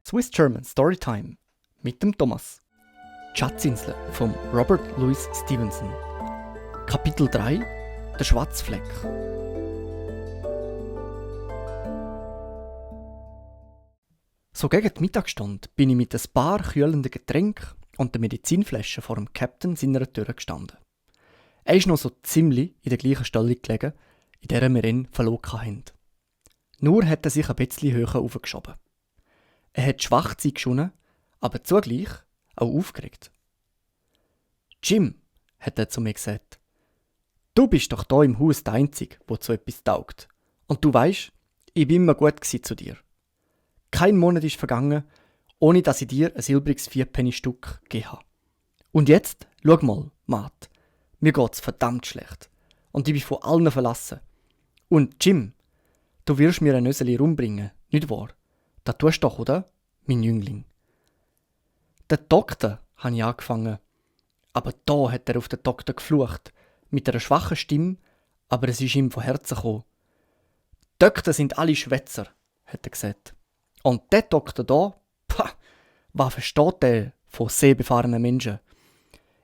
Swiss German Storytime mit dem Thomas. Die Schatzinsel von Robert Louis Stevenson. Kapitel 3: Der Schwarzfleck. So gegen die Mittagsstunde bin ich mit ein paar kühlenden Getränken und der Medizinflasche vor dem Captain seiner Tür gestanden. Er ist noch so ziemlich in der gleichen Stellung gelegen, in der wir ihn verloren hatten. Nur hat er sich ein bisschen höher aufgeschoben. Er hat schwach geschonnen, aber zugleich auch aufgeregt. «Jim», hat er zu mir gesagt, «du bist doch da im Haus der Einzige, der zu etwas taugt. Und du weisst, ich bin immer gut zu dir. Kein Monat ist vergangen, ohne dass ich dir ein silbriges 4-Penny-Stück gegeben habe. Und jetzt, schau mal, Maat, mir geht's verdammt schlecht. Und ich bin von allen verlassen. Und Jim, du wirst mir ein Nöseli rumbringen, nicht wahr? Das tust du doch, oder, mein Jüngling?» «Der Doktor», habe ich angefangen. Aber da hat er auf den Doktor geflucht, mit einer schwachen Stimme, aber es ist ihm von Herzen gekommen. «Doktor sind alle Schwätzer», hat er gesagt. «Und der Doktor da, was versteht der von seebefahrenen Menschen?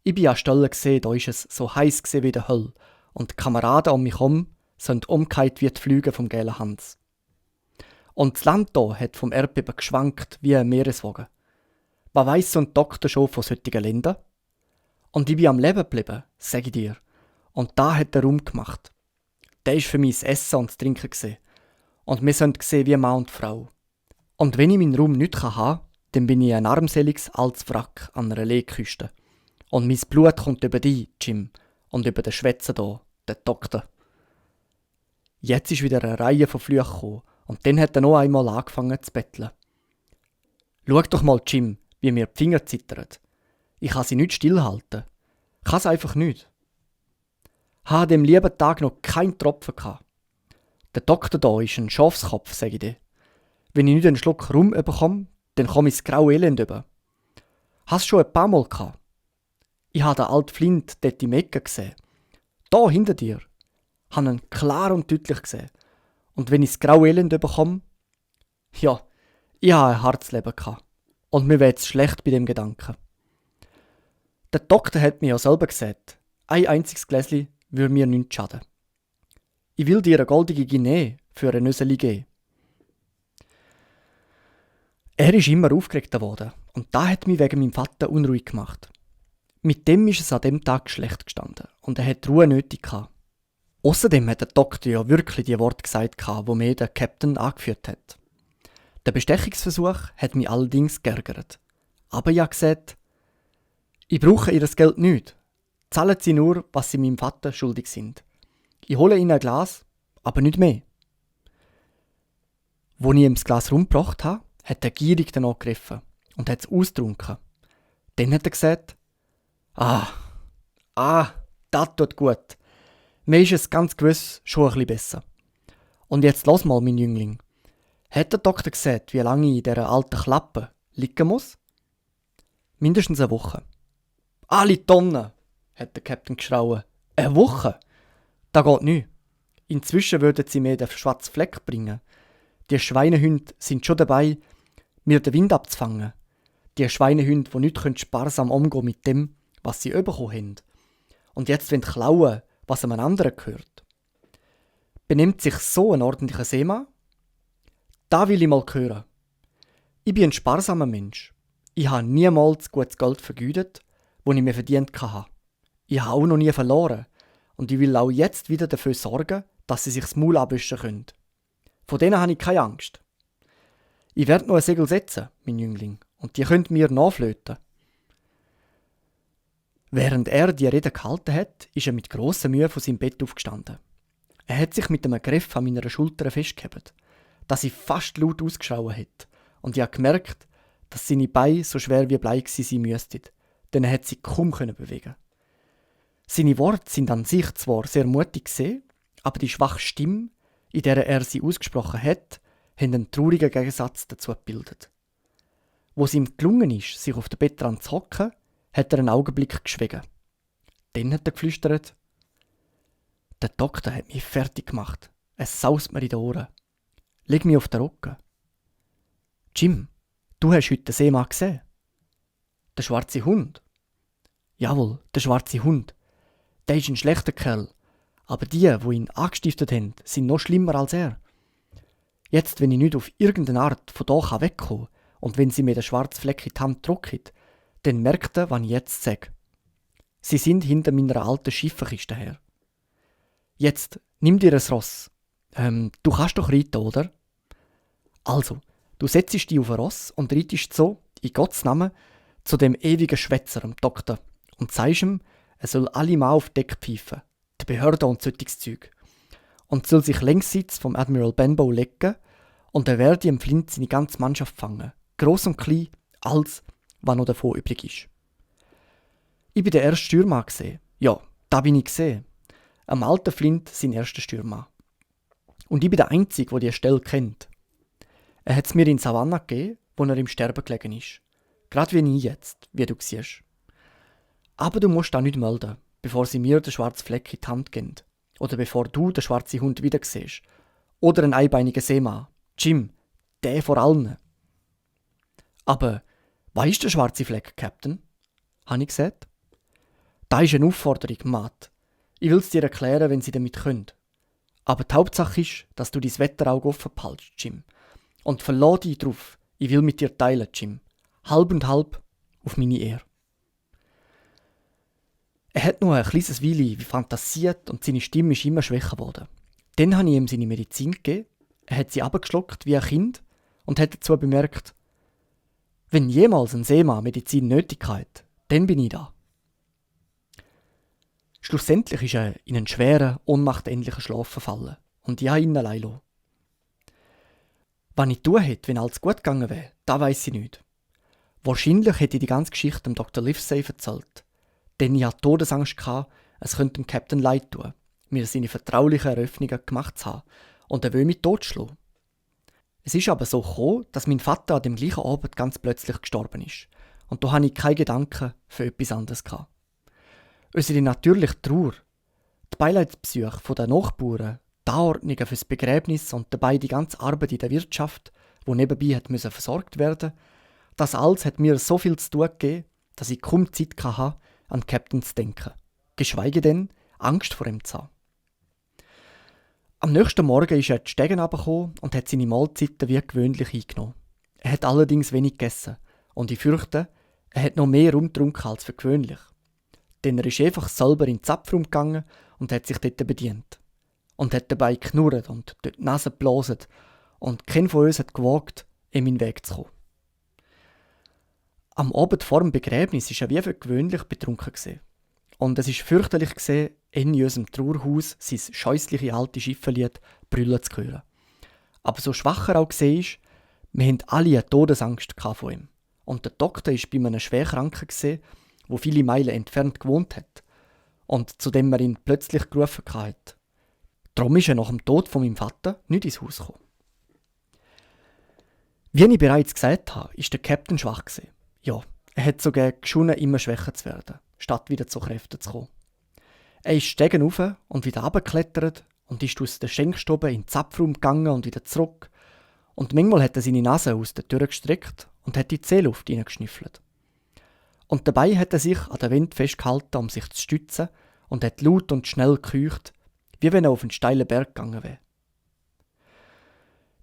Ich bin an Stellen gesehen, da ist es so heiß wie in der Hölle, und die Kameraden um mich herum sind umgekehrt wie die Flüge vom gelben Hans. Und das Land hier hat vom Erdbeben geschwankt wie ein Meereswogen. Was weiss so ein Doktor schon von solchen Ländern? Und ich bin am Leben geblieben, sage ich dir. Und da hat er rumgemacht. Der ist für mich das Essen und das Trinken gesehen. Und wir sind gesehen wie Mann und Frau. Und wenn ich meinen Raum nicht haben kann, dann bin ich ein armseliges altes Wrack an einer Lehküste. Und mein Blut kommt über dich, Jim, und über den Schwätzer hier, den Doktor.» Jetzt ist wieder eine Reihe von Flüchen gekommen, und dann hat er noch einmal angefangen zu betteln. «Schau doch mal, Jim, wie mir die Finger zittern. Ich kann sie nicht stillhalten. Ich kann es einfach nicht. Ich habe an dem lieben Tag noch keinen Tropfen gehabt. Der Doktor da ist ein Schafskopf, sage ich dir. Wenn ich nicht einen Schluck Rum bekomme, dann komme ich ins graue Elend über. Hast du schon ein paar Mal gehabt? Ich habe den alten Flint dort im Ecken gesehen. Da hinter dir. Ich habe ihn klar und deutlich gesehen. Und wenn ich das graue Elend bekomme, ja, ich habe ein Herzleben gehabt. Und mir wird es schlecht bei dem Gedanken. Der Doktor hat mir ja selber gesagt, ein einziges Gläschen würde mir nichts schaden. Ich will dir eine goldige Guinee für ein Nüsseli geben.» Er ist immer aufgeregter geworden und das hat mich wegen meinem Vater unruhig gemacht. Mit dem ist es an dem Tag schlecht gestanden und er hat Ruhe nötig gehabt. Außerdem hat der Doktor ja wirklich die Worte gesagt, wo mir der Captain angeführt hat. Der Bestechungsversuch hat mich allerdings geärgert. Aber ich habe gesagt, ich brauche ihr Geld nicht. Zahlen Sie nur, was Sie meinem Vater schuldig sind. Ich hole Ihnen ein Glas, aber nicht mehr. Als ich ihm das Glas rumgebracht habe, hat er gierig danach gegriffen und hat es ausgetrunken. Dann hat er gesagt, das tut gut. Mir ist es ganz gewiss schon ein bisschen besser. Und jetzt lass mal, mein Jüngling. Hat der Doktor gesagt, wie lange ich in dieser alten Klappe liegen muss? Mindestens eine Woche. «Alle Tonnen!» hat der Captain geschrauen. «Eine Woche? Das geht nicht. Inzwischen würden sie mir den schwarzen Fleck bringen. Die Schweinehunde sind schon dabei, mir den Wind abzufangen. Die Schweinehunde, die nicht sparsam umgehen mit dem, was sie bekommen haben. Und jetzt wollen klauen, was einem anderen gehört. Benimmt sich so ein ordentlicher Seemann? Da will ich mal hören. Ich bin ein sparsamer Mensch. Ich habe niemals gutes Geld vergeudet, das ich mir verdient habe. Ich habe auch noch nie verloren. Und ich will auch jetzt wieder dafür sorgen, dass sie sich das Maul abwischen können. Von denen habe ich keine Angst. Ich werde noch ein Segel setzen, mein Jüngling, und die könnt mir nachflöten.» Während er die Rede gehalten hat, ist er mit grosser Mühe von seinem Bett aufgestanden. Er hat sich mit einem Griff an meiner Schulter festgehalten, dass sie fast laut ausgeschrien hat, und ich habe gemerkt, dass seine Beine so schwer wie Blei sein müssten, denn er hat sie kaum bewegen. Seine Worte sind an sich zwar sehr mutig gesehen, aber die schwache Stimme, in der er sie ausgesprochen hat, haben einen traurigen Gegensatz dazu gebildet. Wo es ihm gelungen ist, sich auf den Bettrand zu hocken, hat er einen Augenblick geschwiegen. Dann hat er geflüstert: «Der Doktor hat mich fertig gemacht. Es saust mir in den Ohren. Leg mich auf den Rücken.» «Jim, Du hast heute den Seemann gesehen? Der schwarze Hund? Jawohl, der schwarze Hund. Der ist ein schlechter Kerl. Aber die ihn angestiftet haben, sind noch schlimmer als er. Jetzt, wenn ich nicht auf irgendeine Art von hier wegkomme und wenn sie mir den schwarzen Fleck in die Hand drückt, dann merkt er, was ich jetzt sage. Sie sind hinter meiner alten Schifferkiste her. Jetzt, nimm dir ein Ross. Du kannst doch reiten, oder? Also, du setzt dich auf ein Ross und reitest so, in Gottes Namen, zu dem ewigen Schwätzer, dem Doktor, und sagst ihm, er soll alle Mann auf Deck pfeifen, die Behörde und solches Zeug. Und soll sich längssitz vom Admiral Benbow legen und er werde im Flint seine ganze Mannschaft fangen, gross und klein, alles, was noch davon übrig ist. Ich bin der erste Steuermann gesehen. Ja, da bin ich gesehen. Am alten Flint sein erster Steuermann. Und ich bin der Einzige, der diese Stelle kennt. Er hat es mir in Savannah gegeben, wo er im Sterben gelegen ist. Gerade wie ich jetzt, wie du siehst. Aber du musst da nicht melden, bevor sie mir den schwarzen Fleck in die Hand geben. Oder bevor du den schwarzen Hund wieder siehst. Oder einen einbeinigen Seemann. Jim, der vor allen. Aber, was ist der schwarze Fleck, Captain? Habe ich gesagt. Das ist eine Aufforderung, Matt. Ich will es dir erklären, wenn sie damit können. Aber die Hauptsache ist, dass du dein Wetterauge offen behältst, Jim. Und verlass dich drauf. Ich will mit dir teilen, Jim. Halb und halb auf meine Ehre. Er hat nur ein kleines Weile wie fantasiert und seine Stimme ist immer schwächer geworden. Dann habe ich ihm seine Medizin gegeben. Er hat sie abgeschluckt wie ein Kind und hat dazu bemerkt, wenn jemals ein Seemann Medizin nötig hat, dann bin ich da. Schlussendlich ist er in einen schweren, ohnmachtähnlichen Schlaf verfallen und ich habe ihn allein gelassen. Was ich tun hätte, wenn alles gut gegangen wäre, das weiss ich nicht. Wahrscheinlich hätte ich die ganze Geschichte dem Dr. Livesey erzählt. Denn ich hatte Todesangst gehabt, es könnte dem Captain leid tun, mir seine vertraulichen Eröffnungen gemacht zu haben und er will mich totschlagen. Es ist aber so gekommen, dass mein Vater an dem gleichen Abend ganz plötzlich gestorben ist. Und da hatte ich keine Gedanken für etwas anderes gehabt. Unsere natürliche Trauer, die Beileidsbesuche der Nachbarn, die Anordnungen fürs Begräbnis und dabei die ganze Arbeit in der Wirtschaft, die nebenbei hat müssen versorgt werden, das alles hat mir so viel zu tun gegeben, dass ich kaum Zeit hatte, an Captain zu denken. Geschweige denn, Angst vor ihm zu haben. Am nächsten Morgen ist er die Stegen runtergekommen und hat seine Mahlzeiten wie gewöhnlich eingenommen. Er hat allerdings wenig gegessen und ich fürchte, er hat noch mehr rumgetrunken als für gewöhnlich. Denn er ist einfach selber in den Zapfraum gegangen und hat sich dort bedient. Und hat dabei knurrt und durch die Nase geblasen und keiner von uns hat gewagt, ihm in den Weg zu kommen. Am Abend vor dem Begräbnis war er wie für gewöhnlich betrunken gewesen. Und es war fürchterlich gewesen, in unserem Trauerhaus sein scheußliche alte Schiffenlied brüllen zu hören. Aber so schwach er auch war, wir hatten alle eine Todesangst vor ihm. Und der Doktor war bei einem Schwerkranken, der viele Meilen entfernt gewohnt hat. Und zu dem er ihn plötzlich gerufen hat. Darum ist er nach dem Tod von meinem Vater nicht ins Haus gekommen. Wie ich bereits gesagt habe, war der Captain schwach gewesen. Ja, er hat sogar geschunden, immer schwächer zu werden, statt wieder zu Kräften zu kommen. Er ist Stegen rauf und wieder runtergeklettert und ist aus der Schenkstube in den Zapfraum gegangen und wieder zurück. Und manchmal hat er seine Nase aus der Tür gestreckt und hat die Seeluft hineingeschnüffelt. Und dabei hat er sich an der Wand festgehalten, um sich zu stützen und hat laut und schnell gekeucht, wie wenn er auf einen steilen Berg gegangen wäre.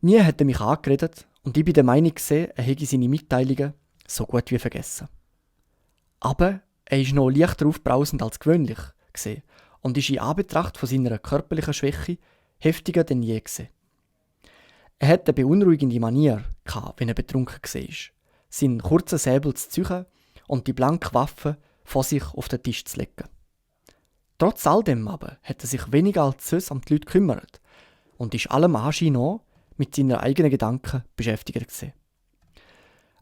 Nie hat er mich angeredet und ich bin der Meinung gewesen, er hätte seine Mitteilungen so gut wie vergessen. Aber er ist noch leichter aufbrausend als gewöhnlich gewesen und ist in Anbetracht von seiner körperlichen Schwäche heftiger denn je gewesen. Er hatte eine beunruhigende Manier gehabt, wenn er betrunken war, seinen kurzen Säbel zu ziehen und die blanke Waffe vor sich auf den Tisch zu legen. Trotz all dem aber hat er sich weniger als sonst um die Leute gekümmert und ist allem Anschein nach mit seinen eigenen Gedanken beschäftigt gewesen.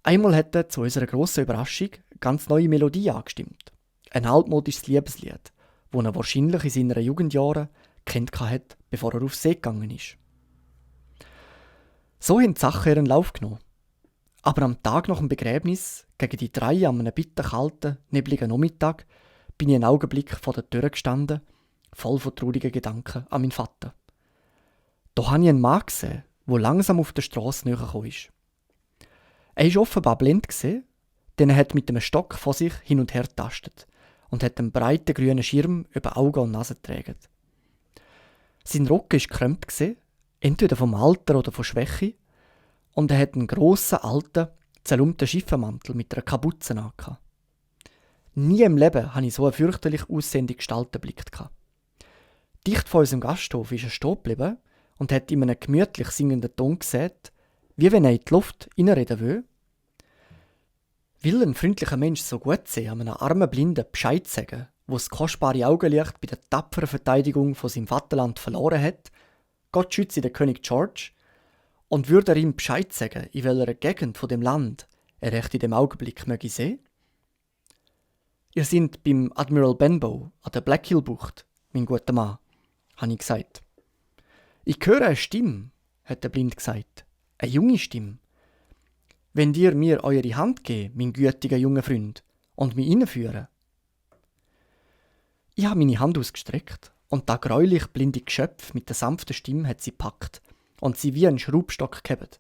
Einmal hat er zu unserer grossen Überraschung eine ganz neue Melodie angestimmt. Ein altmodisches Liebeslied, das er wahrscheinlich in seinen Jugendjahren kennt hat, bevor er auf See gegangen ist. So haben die Sachen ihren Lauf genommen. Aber am Tag nach dem Begräbnis, gegen die 3 an einem bitterkalten, nebligen Nachmittag, bin ich einen Augenblick vor der Tür gestanden, voll von traurigen Gedanken an meinen Vater. Da habe ich einen Mann gesehen, der langsam auf der Strasse näher gekommen ist. Er war offenbar blind, denn er hat mit einem Stock vor sich hin und her tastet und hat einen breiten grünen Schirm über Augen und Nase getragen. Sein Rücken war gekrümmt, entweder vom Alter oder von Schwäche, und er hat einen grossen, alten, zerlumpten Schiffenmantel mit einer Kapuze an. Nie im Leben habe ich so eine fürchterlich aussehende Gestalt erblickt. Dicht vor unserem Gasthof ist er stehen geblieben und hat in einem gemütlich singenden Ton gesagt, wie wenn er in die Luft reinreden will. Will ein freundlicher Mensch so gut sein, an einem armen Blinden Bescheid sagen, wo das kostbare Augenlicht bei der tapferen Verteidigung von seinem Vaterland verloren hat, Gott schütze den König George, und würde er ihm Bescheid sagen, in welcher Gegend von dem Land er recht in dem Augenblick möge sehen? Ihr seid beim Admiral Benbow an der Black Hill Bucht, mein guter Mann, habe ich gesagt. Ich höre eine Stimme, hat der Blind gesagt, eine junge Stimme. Wenn ihr mir eure Hand gebt, mein gütiger junger Freund, und mich reinführen. Ich habe meine Hand ausgestreckt und das gräulich blinde Geschöpf mit der sanften Stimme hat sie gepackt und sie wie einen Schraubstock gehabt.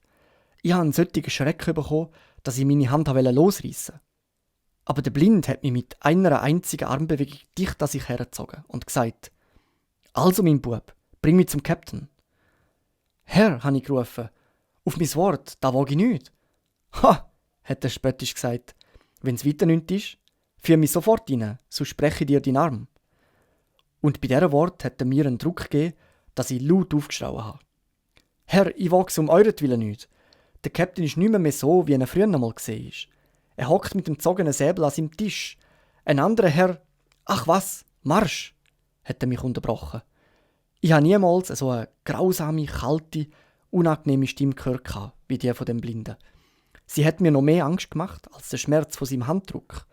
Ich habe einen solchen Schreck bekommen, dass ich meine Hand losreissen wollte. Aber der Blind hat mich mit einer einzigen Armbewegung dicht an sich hergezogen und gesagt: «Also, mein Bub, bring mich zum Captain.» «Herr», habe ich gerufen, «auf mein Wort, da wage ich nicht.» «Ha», hat er spöttisch gesagt, «wenn's weiter nichts ist, führ mich sofort rein, so spreche ich dir deinen Arm.» Und bei diesem Wort hat er mir einen Druck gegeben, dass ich laut aufgeschrien habe. «Herr, ich wage es um euretwillen nicht. Der Captain ist nicht mehr so, wie er früher einmal gesehen ist. Er hockt mit dem gezogenen Säbel an seinem Tisch. Ein anderer Herr, ach was, Marsch!» hat er mich unterbrochen. Ich habe niemals so eine grausame, kalte, unangenehme Stimme gehört wie die von dem Blinden. Sie hat mir noch mehr Angst gemacht als der Schmerz von seinem Handdruck.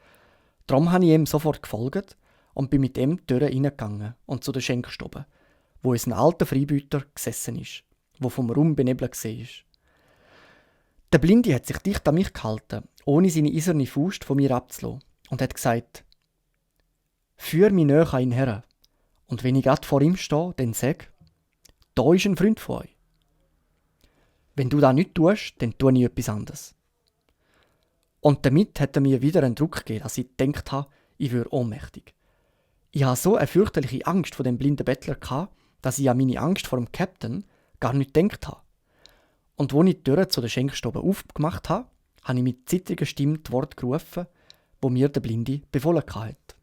Darum habe ich ihm sofort gefolgt und bin mit ihm die Tür reingegangen und zu der Schenkstube, wo ein alter Freibüter gesessen ist, wo vom Rum benebelt war. Der Blinde hat sich dicht an mich gehalten, ohne seine eiserne Faust von mir abzulassen, und hat gesagt: «Führ mich näher an ihn her, und wenn ich grad vor ihm stehe, dann sag, da ist ein Freund von euch. Wenn du das nicht tust, dann tue ich etwas anderes.» Und damit hat er mir wieder einen Druck gegeben, dass ich gedacht habe, ich würde ohnmächtig. Ich hatte so eine fürchterliche Angst vor dem blinden Bettler, dass ich an meine Angst vor dem Captain gar nicht gedacht habe. Und als ich die Tür zu der Schenkstube aufgemacht habe, habe ich mit zittriger Stimme die Worte gerufen, wo mir der Blinde befohlen hat.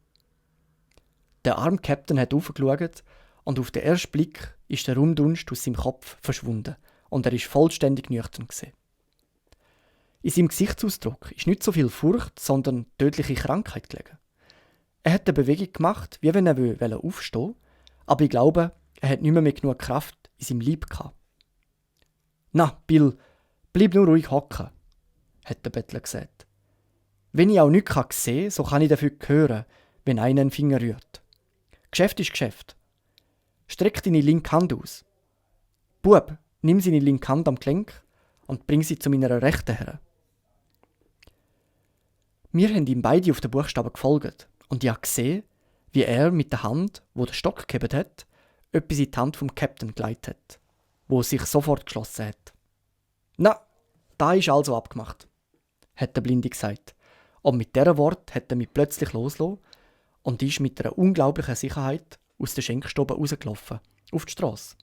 Der arme Captain hat aufgeschaut und auf den ersten Blick ist der Raumdunst aus seinem Kopf verschwunden und er ist vollständig nüchtern gewesen. In seinem Gesichtsausdruck ist nicht so viel Furcht, sondern tödliche Krankheit gelegen. Er hat eine Bewegung gemacht, wie wenn er aufstehen will, aber ich glaube, er hat nicht mehr genug Kraft in seinem Leib gehabt. «Na, Bill, bleib nur ruhig hocken», hat der Bettler gesagt. «Wenn ich auch nichts sehen kann, so kann ich dafür hören, wenn einer einen Finger rührt. Geschäft ist Geschäft. Streck deine linke Hand aus. Bub, nimm seine linke Hand am Gelenk und bring sie zu meiner rechten her.» Wir haben ihm beide auf den Buchstaben gefolgt und ich habe gesehen, wie er mit der Hand, wo der Stock gehabt hat, etwas in die Hand vom Captain geleitet hat, wo sich sofort geschlossen hat. «Na, da ist also abgemacht», hat der Blinde gesagt. Und mit dieser Wort hat er mich plötzlich losgelassen und ist mit einer unglaublichen Sicherheit aus der Schenkstube rausgelaufen, auf die Strasse.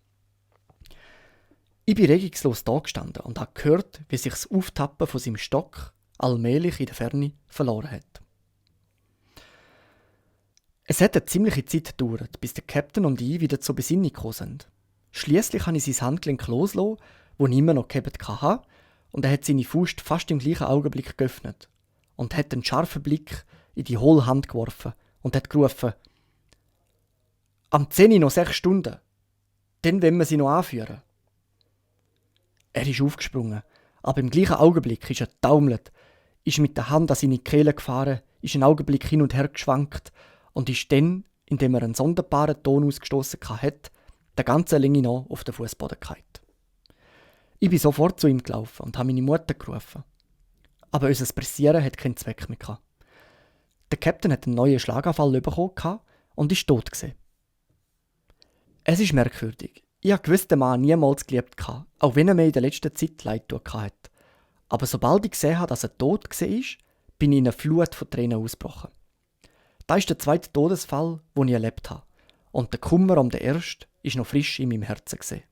Ich bin regungslos da gestanden und habe gehört, wie sich das Auftappen von seinem Stock allmählich in der Ferne verloren hat. Es hat eine ziemliche Zeit gedauert, bis der Captain und ich wieder zur Besinnung gekommen sind. Schliesslich habe ich sein Handgelenk losgelassen, das ich immer noch gehabt hatte, und er hat seine Faust fast im gleichen Augenblick geöffnet und hat einen scharfen Blick in die hohle Hand geworfen und hat gerufen: «Am 10 Uhr noch 6 Stunden. Dann wollen wir sie noch anführen.» Er ist aufgesprungen, aber im gleichen Augenblick ist er getaumelt, ist mit der Hand an seine Kehle gefahren, ist einen Augenblick hin und her geschwankt und ist dann, indem er einen sonderbaren Ton ausgestoßen hat, der ganze Länge noch auf den Fußboden gefallen. Ich bin sofort zu ihm gelaufen und habe meine Mutter gerufen. Aber unser Pressieren hat keinen Zweck mehr gehabt. Der Captain hat einen neuen Schlaganfall bekommen und ist tot gewesen. Es ist merkwürdig. Ich habe den Mann niemals geliebt, auch wenn er mir in der letzten Zeit leid getan hat. Aber sobald ich gesehen habe, dass er tot war, bin ich in eine Flut von Tränen ausgebrochen. Das ist der zweite Todesfall, den ich erlebt habe. Und der Kummer um den ersten war noch frisch in meinem Herzen.